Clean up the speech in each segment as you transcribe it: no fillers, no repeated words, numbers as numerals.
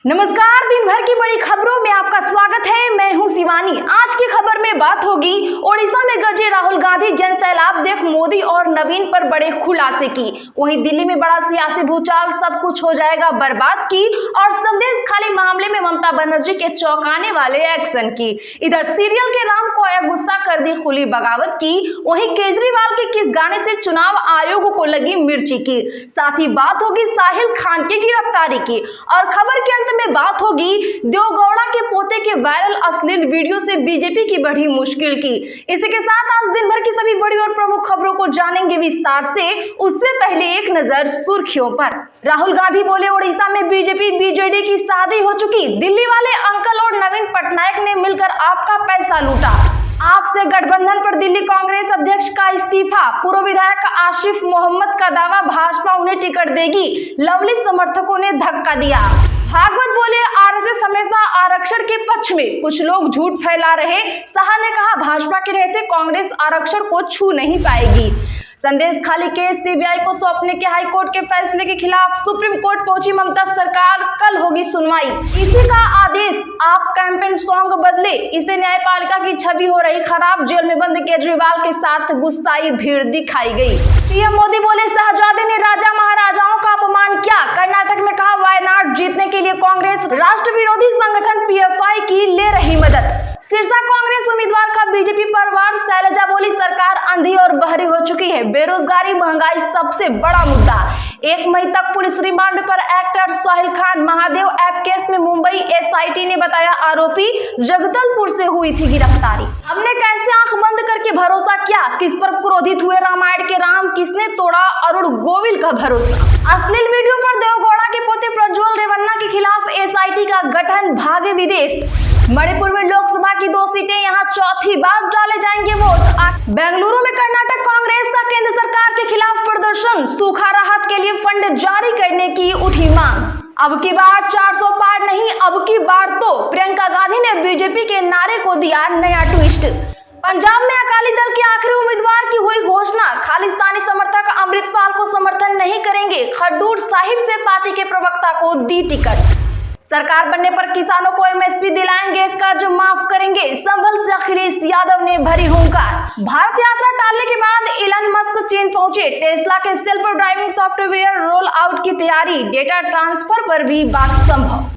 नमस्कार, दिन भर की बड़ी खबरों में आपका स्वागत है। मैं हूं शिवानी। आज की खबर में बात होगी ओडिशा में गरजे राहुल गांधी जन सैलाब देख मोदी और नवीन पर बड़े खुलासे की। वहीं दिल्ली में बड़ा सियासी भूचाल, सब कुछ हो जाएगा बर्बाद की। और संदेश खाली मामले में ममता बनर्जी के चौंकाने वाले एक्शन की। इधर सीरियल के राम को आया गुस्सा, कर दी खुली बगावत की। वहीं केजरीवाल के किस गाने से चुनाव आयोग को लगी मिर्ची की। साथ ही बात होगी साहिल खान की गिरफ्तारी की। और खबर के अंत में बात होगी देवगौड़ा के पोते के वायरल अश्लील वीडियो से बीजेपी की बढ़ी मुश्किल की। इसी के साथ आज दिन भर की सभी बड़ी और प्रमुख खबरों को जानेंगे विस्तार से। उससे पहले एक नजर सुर्खियों पर। राहुल गांधी बोले ओडिशा में बीजेपी बीजेडी की शादी हो चुकी। दिल्ली वाले अंकल और नवीन पटनायक ने मिलकर आपका पैसा लूटा। आपसे गठबंधन पर दिल्ली कांग्रेस अध्यक्ष का इस्तीफा। पूर्व विधायक आसिफ मोहम्मद का दावा, भाजपा उन्हें टिकट देगी। लवली समर्थकों ने धक्का दिया। भागवत बोले आरएसएस हमेशा आरक्षण के पक्ष में, कुछ लोग झूठ फैला रहे। शाह ने कहा भाजपा के रहते कांग्रेस आरक्षण को छू नहीं पाएगी। संदेश खाली केस सीबीआई को सौंपने के हाईकोर्ट के फैसले के खिलाफ सुप्रीम कोर्ट पहुंची ममता सरकार, कल होगी सुनवाई। इसी का आदेश, आप कैंपेन सॉन्ग बदले, इसे न्यायपालिका की छवि हो रही खराब। जेल में बंद केजरीवाल के साथ गुस्साई भीड़ दिखाई गई। पीएम मोदी बोले शहजादे ने राजा महाराजाओं का अपमान किया। कर्नाटक में कहा वायनाड जीतने के लिए कांग्रेस राष्ट्र विरोधी संगठन पीएफआई की ले रही मदद। सिरसा कांग्रेस उम्मीदवार का बीजेपी पर वार। शैलजा बोली सरकार अंधी और बहरी हो चुकी है। बेरोजगारी, महंगाई सबसे बड़ा मुद्दा। 1 मई तक पुलिस रिमांड पर actor Sahil Khan. Mahadev app case में मुंबई एसआईटी ने बताया आरोपी जगदलपुर से हुई थी गिरफ्तारी। हमने कैसे आंख बंद करके भरोसा किया, किस पर क्रोधित हुए रामायण के राम, किसने तोड़ा अरुण गोविल का भरोसा। अश्लील वीडियो पर देवगौड़ा के पोते प्रज्वल रेवन्ना के खिलाफ एसआईटी का गठन, भागे विदेश। मणिपुर में लोकसभा की 2 सीटें, यहां चौथी बार डाले जाएंगे वोट। बेंगलुरु में कर्नाटक कांग्रेस का केंद्र सरकार के खिलाफ प्रदर्शन। सूखा राहत के लिए फंड जारी करने की उठी मांग। अब की बार 400 पार नहीं, अब की बार तो प्रियंका गांधी ने बीजेपी के नारे को दिया नया ट्विस्ट। पंजाब में अकाली दल के आखिरी उम्मीदवार की हुई घोषणा। खालिस्तानी समर्थक अमृतपाल को समर्थन नहीं करेंगे। खडूर साहिब से पार्टी के प्रवक्ता को दी टिकट। सरकार बनने पर किसानों को एमएसपी दिलाएंगे, कर्ज माफ करेंगे। संभल से अखिलेश यादव ने भरी हुंकार। भारत यात्रा टालने के बाद इलन मस्क चीन पहुंचे। टेस्ला के self driving software roll out की तैयारी। डेटा ट्रांसफर पर भी बात संभव।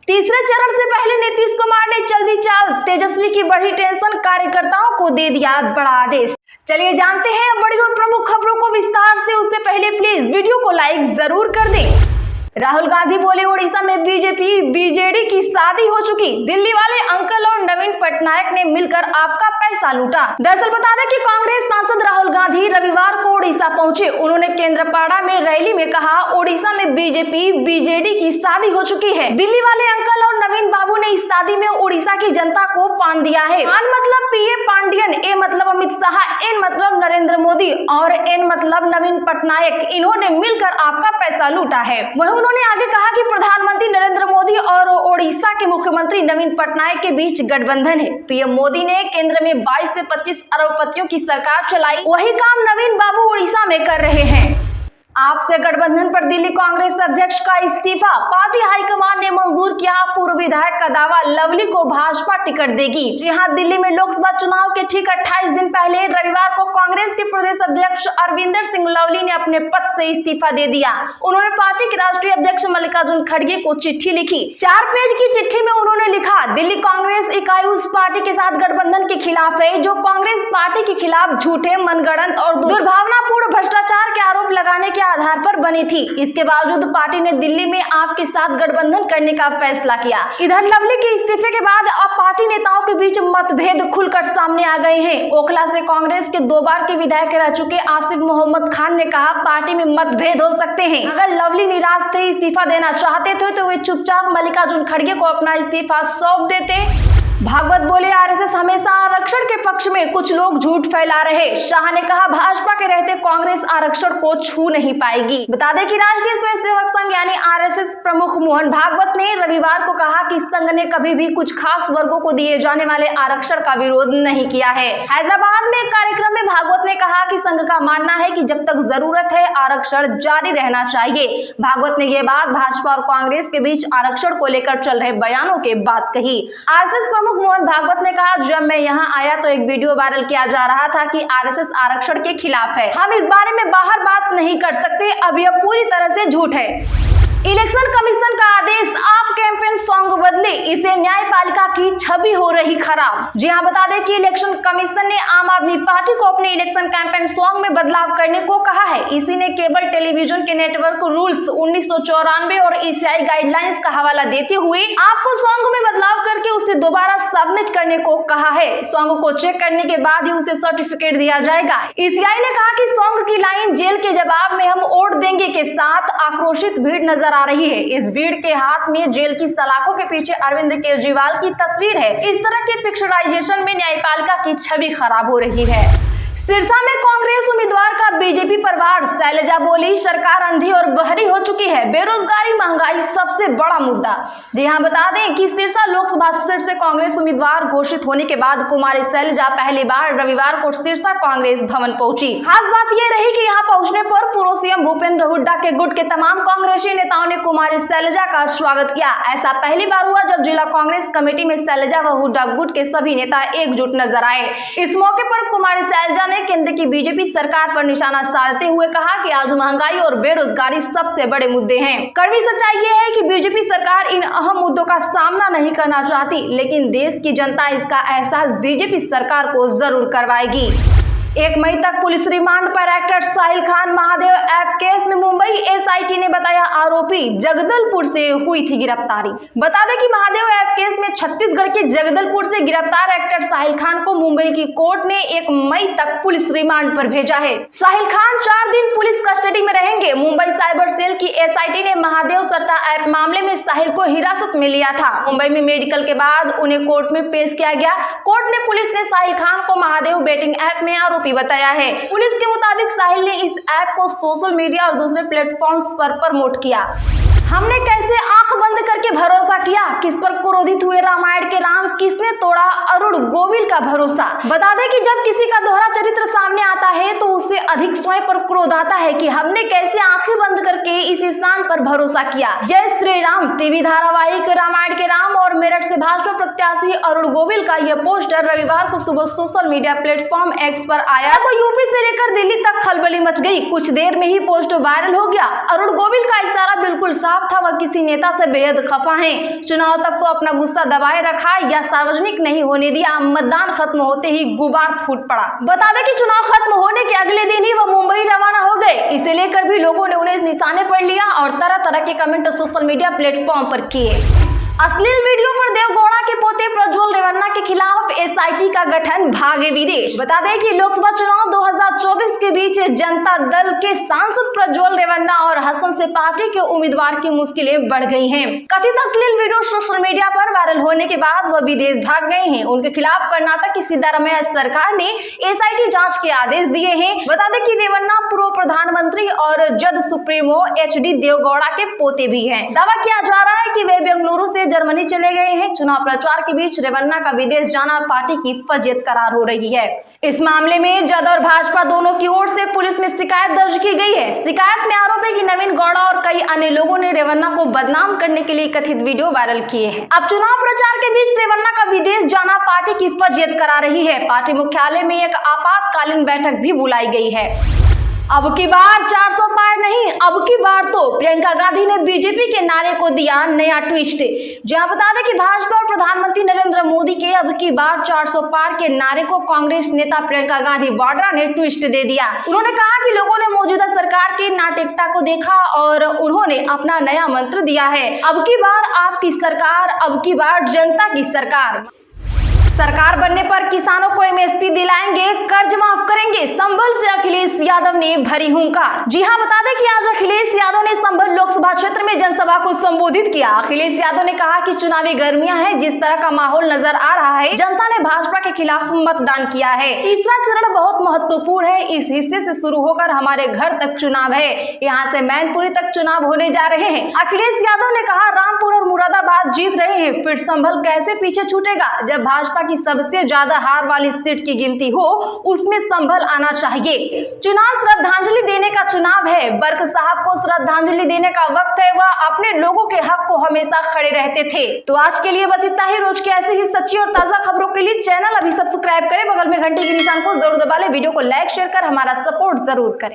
तीसरे चरण से पहले नीतीश कुमार ने जल्दी चाल। तेजस्वी की बढ़ी टेंशन, कार्यकर्ताओं को दे दिया बड़ा आदेश। चलिए जानते हैं बड़ी और प्रमुख खबरों को विस्तार से। उससे पहले प्लीज वीडियो को लाइक जरूर कर दें। राहुल गांधी बोले ओडिशा में बीजेपी बीजेडी की शादी हो चुकी। दिल्ली वाले अंकल और नवीन पटनायक ने मिलकर आपका पैसा लूटा। दरअसल बता दें कि कांग्रेस सांसद राहुल गांधी रविवार को ओडिशा पहुंचे। उन्होंने केंद्रपाड़ा में रैली में कहा ओडिशा में बीजेपी बीजेडी की शादी हो चुकी है। दिल्ली वाले अंकल और नवीन बाबू ने इस शादी में ओडिशा की जनता को पान दिया है। पान मतलब पीए पांडियन, ए मतलब अमित शाह, एन मतलब नरेंद्र मोदी और एन मतलब नवीन पटनायक। इन्होंने मिलकर आपका पैसा लूटा है। उन्होंने आगे कहा कि प्रधानमंत्री नरेंद्र मोदी और ओडिशा के मुख्यमंत्री नवीन पटनायक के बीच गठबंधन है। पीएम मोदी ने केंद्र में 22 से 25 अरबपतियों की सरकार चलाई। वही काम नवीन बाबू ओडिशा में कर रहे हैं। आपसे गठबंधन पर दिल्ली कांग्रेस अध्यक्ष का इस्तीफा। पार्टी हाईकमान ने मंजूर किया। पूर्व विधायक का दावा, लवली को भाजपा टिकट देगी। जी हां, दिल्ली में लोकसभा चुनाव के ठीक 28 दिन पहले रविवार को कांग्रेस के प्रदेश अध्यक्ष अरविंदर सिंह लवली ने अपने पद से इस्तीफा दे दिया। उन्होंने पार्टी के राष्ट्रीय अध्यक्ष मल्लिकार्जुन खड़गे को चिट्ठी लिखी। 4 पेज की चिट्ठी में उन्होंने लिखा, दिल्ली कांग्रेस इकाई उस पार्टी के साथ गठबंधन के खिलाफ है जो कांग्रेस पार्टी के खिलाफ झूठे, मनगढ़ंत और दुर्भावनापूर्ण भ्रष्टाचार के आरोप लगाने के आधार पर बनी थी। इसके बावजूद पार्टी ने दिल्ली में आपके साथ गठबंधन करने का फैसला किया। इधर लवली के इस्तीफे के बाद अब पार्टी नेताओं के बीच मतभेद खुलकर सामने आ गए हैं। ओखला से कांग्रेस के 2 बार के विधायक रह चुके आसिफ मोहम्मद खान ने कहा पार्टी में मतभेद हो सकते हैं। अगर लवली निराश थे, इस्तीफा देना चाहते थे तो वे चुपचाप मल्लिकार्जुन खड़गे को अपना इस्तीफा सौंप देते। भागवत बोले आरएसएस हमेशा आरक्षण के पक्ष में, कुछ लोग झूठ फैला रहे। शाह ने कहा भाजपा के रहते कांग्रेस आरक्षण को छू नहीं पाएगी। बता दें कि राष्ट्रीय स्वयंसेवक संघ यानी आरएसएस प्रमुख मोहन भागवत ने रविवार को कहा कि संघ ने कभी भी कुछ खास वर्गों को दिए जाने वाले आरक्षण का विरोध नहीं किया है। हैदराबाद में एक कार्यक्रम में भागवत ने कहा कि संघ का मानना है कि जब तक जरूरत है आरक्षण जारी रहना चाहिए। भागवत ने यह बात भाजपा और कांग्रेस के बीच आरक्षण को लेकर चल रहे बयानों के बाद कही। आरएसएस प्रमुख मोहन भागवत ने कहा जब मैं यहां आया तो एक वीडियो वायरल किया जा रहा था कि आरएसएस आरक्षण के खिलाफ है। हम इस बारे में बाहर बात नहीं कर सकते, अब यह पूरी तरह से झूठ है। इलेक्शन कमीशन का आदेश, आप कैंपेन सॉन्ग बदले, इसे न्यायपालिका की छवि हो रही खराब। जी हां, बता दें कि इलेक्शन कमीशन ने आम आदमी पार्टी को अपने इलेक्शन कैंपेन सॉन्ग में बदलाव करने को कहा है। इसी ने केबल टेलीविजन के नेटवर्क रूल्स 1994 और ईसीआई गाइडलाइंस का हवाला देते हुए आपको सॉन्ग में बदलाव करके उसे दोबारा सबमिट करने को कहा है। सॉन्ग को चेक करने के बाद ही उसे सर्टिफिकेट दिया जाएगा। ईसीआई ने कहा कि सॉन्ग की लाइन जेल के जवाब में हम वोट देंगे के साथ आक्रोशित भीड़ नजर आ रही है। इस भीड़ के हाथ में जेल की सलाखों के पीछे अरविंद केजरीवाल की तस्वीर है। इस तरह के पिक्चराइजेशन में न्यायपालिका की छवि खराब हो रही है। सिरसा में कांग्रेस उम्मीदवार का बीजेपी पर वार, शैलजा बोली सरकार अंधी और बहरी हो चुकी है, बेरोजगारी महंगाई सबसे बड़ा मुद्दा। जी हां, बता दें कि सिरसा लोकसभा सीट से कांग्रेस उम्मीदवार घोषित होने के बाद कुमारी शैलजा पहली बार रविवार को सिरसा कांग्रेस भवन पहुंची। खास बात यह रही कि यहां पहुंचने पर पूर्व सीएम भूपेंद्र हुड्डा के गुट के तमाम कांग्रेसी नेताओं ने कुमारी शैलजा का स्वागत किया। ऐसा पहली बार हुआ जब जिला कांग्रेस कमेटी में शैलजा व हुड्डा गुट के सभी नेता एकजुट नजर आए। इस मौके पर कुमारी शैलजा ने केंद्र की बीजेपी सरकार पर निशाना साधते हुए कहा कि आज महंगाई और बेरोजगारी सबसे बड़े मुद्दे हैं। कड़वी सच्चाई ये है कि बीजेपी सरकार इन अहम मुद्दों का सामना नहीं करना चाहती, लेकिन देश की जनता इसका एहसास बीजेपी सरकार को जरूर करवाएगी। 1 मई तक पुलिस रिमांड पर actor Sahil Khan Mahadev app case में मुंबई एसआईटी ने बताया आरोपी जगदलपुर से हुई थी गिरफ्तारी। बता दें कि महादेव ऐप केस में छत्तीसगढ़ के जगदलपुर से गिरफ्तार एक्टर साहिल खान को मुंबई की कोर्ट ने 1 मई तक पुलिस रिमांड पर भेजा है। साहिल खान 4 दिन पुलिस कस्टडी में रहेंगे। मुंबई साइबर सेल की एसआईटी ने महादेव सट्टा ऐप मामले में साहिल को हिरासत में लिया था। मुंबई में मेडिकल के बाद उन्हें कोर्ट में पेश किया गया। कोर्ट ने पुलिस ने साहिल खान को महादेव बेटिंग ऐप में आरोपी बताया है। पुलिस के मुताबिक साहिल ने इस ऐप को सोशल मीडिया और दूसरे प्लेटफॉर्म्स पर प्रमोट किया। हमने कैसे आंख बंद करके भरोसा किया, किस पर क्रोधित हुए रामायण के राम, किसने तोड़ा अरुण गोविल का भरोसा। बता दें कि जब किसी का दोहरा चरित्र सामने आता है तो उससे अधिक स्वयं पर क्रोध आता है कि हमने कैसे आंखें बंद करके इस स्नान पर भरोसा किया। जय श्री राम टीवी धारावाहिक रामायण के राम और मेरठ से भाजपा प्रत्याशी अरुण गोविल का यह पोस्टर रविवार को सुबह सोशल मीडिया प्लेटफॉर्म एक्स पर आया तो यूपी से लेकर दिल्ली तक खलबली मच गई। कुछ देर में ही पोस्ट वायरल हो गया। अरुण गोविल का इशारा बिल्कुल साफ था, वह किसी नेता से बेहद खफा हैं। चुनाव तक तो अपना गुस्सा दबाए रखा या सार्वजनिक नहीं होने दिया। मतदान खत्म होते ही गुबार फूट पड़ा। बता दें कि चुनाव खत्म होने के अगले दिन ही वह मुंबई रवाना हो गए। इसे लेकर भी लोगों ने उन्हें निशाने पर लिया और तरह तरह के कमेंट सोशल मीडिया प्लेटफॉर्म पर किए। अश्लील वीडियो पर देवगौड़ा के पोते प्रज्वल रेवन्ना के खिलाफ एसआईटी का गठन, भागे विदेश। बता दें कि लोकसभा चुनाव 2024 के बीच जनता दल के सांसद प्रज्वल रेवन्ना और हसन से पार्टी के उम्मीदवार की मुश्किलें बढ़ गई हैं। कथित अश्लील वीडियो सोशल मीडिया पर वायरल होने के बाद वह विदेश भाग गए हैं। उनके खिलाफ कर्नाटक की सिद्धारमैया सरकार ने एसआईटी जांच के आदेश दिए हैं। बता दें कि रेवन्ना पूर्व प्रधानमंत्री और जद सुप्रीमो एचडी देवगौड़ा के पोते भी हैं। दावा किया जा रहा है कि वे बेंगलुरु से जर्मनी चले गए हैं। चुनाव प्रचार के बीच रेवन्ना का विदेश जाना पार्टी की फजीयत करार हो रही है। इस मामले में जद और भाजपा दोनों की ओर से पुलिस में शिकायत दर्ज की गई है। शिकायत में आरोप है कि नवीन गौड़ा और कई अन्य लोगों ने रेवन्ना को बदनाम करने के लिए कथित वीडियो वायरल किए हैं। अब चुनाव प्रचार के बीच रेवन्ना का विदेश जाना पार्टी की फजीयत करा रही है। पार्टी मुख्यालय में एक आपातकालीन बैठक भी बुलाई गई है। अब की बार 400 पार नहीं, अब की बार तो प्रियंका गांधी ने बीजेपी के नारे को दिया नया ट्विस्ट। जहां बता दें कि भाजपा और प्रधानमंत्री नरेंद्र मोदी के अब की बार 400 पार के नारे को कांग्रेस नेता प्रियंका गांधी वाड्रा ने ट्विस्ट दे दिया। उन्होंने कहा कि लोगों ने मौजूदा सरकार की नाटकीयता को देखा और उन्होंने अपना नया मंत्र दिया है, अब की बार आपकी सरकार, अब की बार जनता की सरकार। सरकार बनने पर किसानों को एमएसपी दिलाएंगे, कर्ज माफ करेंगे, संभल से अखिलेश यादव ने भरी हुंकार। जी हां, बता दें कि आज अखिलेश यादव ने संभल लोकसभा क्षेत्र में जनसभा को संबोधित किया। अखिलेश यादव ने कहा कि चुनावी गर्मियां हैं, जिस तरह का माहौल नजर आ रहा है, जनता ने भाजपा के खिलाफ मतदान किया है। तीसरा चरण बहुत महत्वपूर्ण है, इस हिस्से से शुरू होकर हमारे घर तक चुनाव है, यहाँ से मैनपुरी तक चुनाव होने जा रहे हैं। अखिलेश यादव ने कहा, रामपुर और मुरादाबाद जीत रहे हैं, फिर संभल कैसे पीछे छूटेगा। जब भाजपा की सबसे ज्यादा हार वाली सीट की गिनती हो, उसमें संभल आना चाहिए। चुनाव श्रद्धांजलि देने का चुनाव है, बर्क साहब को श्रद्धांजलि देने का वक्त है। वह अपने लोगों के हक को हमेशा खड़े रहते थे। तो आज के लिए बस इतना ही। रोज के ऐसे ही सच्ची और ताजा खबरों के लिए चैनल अभी सब्सक्राइब करें, बगल में घंटी के निशान को जरूर दबा लें, वीडियो को लाइक शेयर कर हमारा सपोर्ट जरूर करें।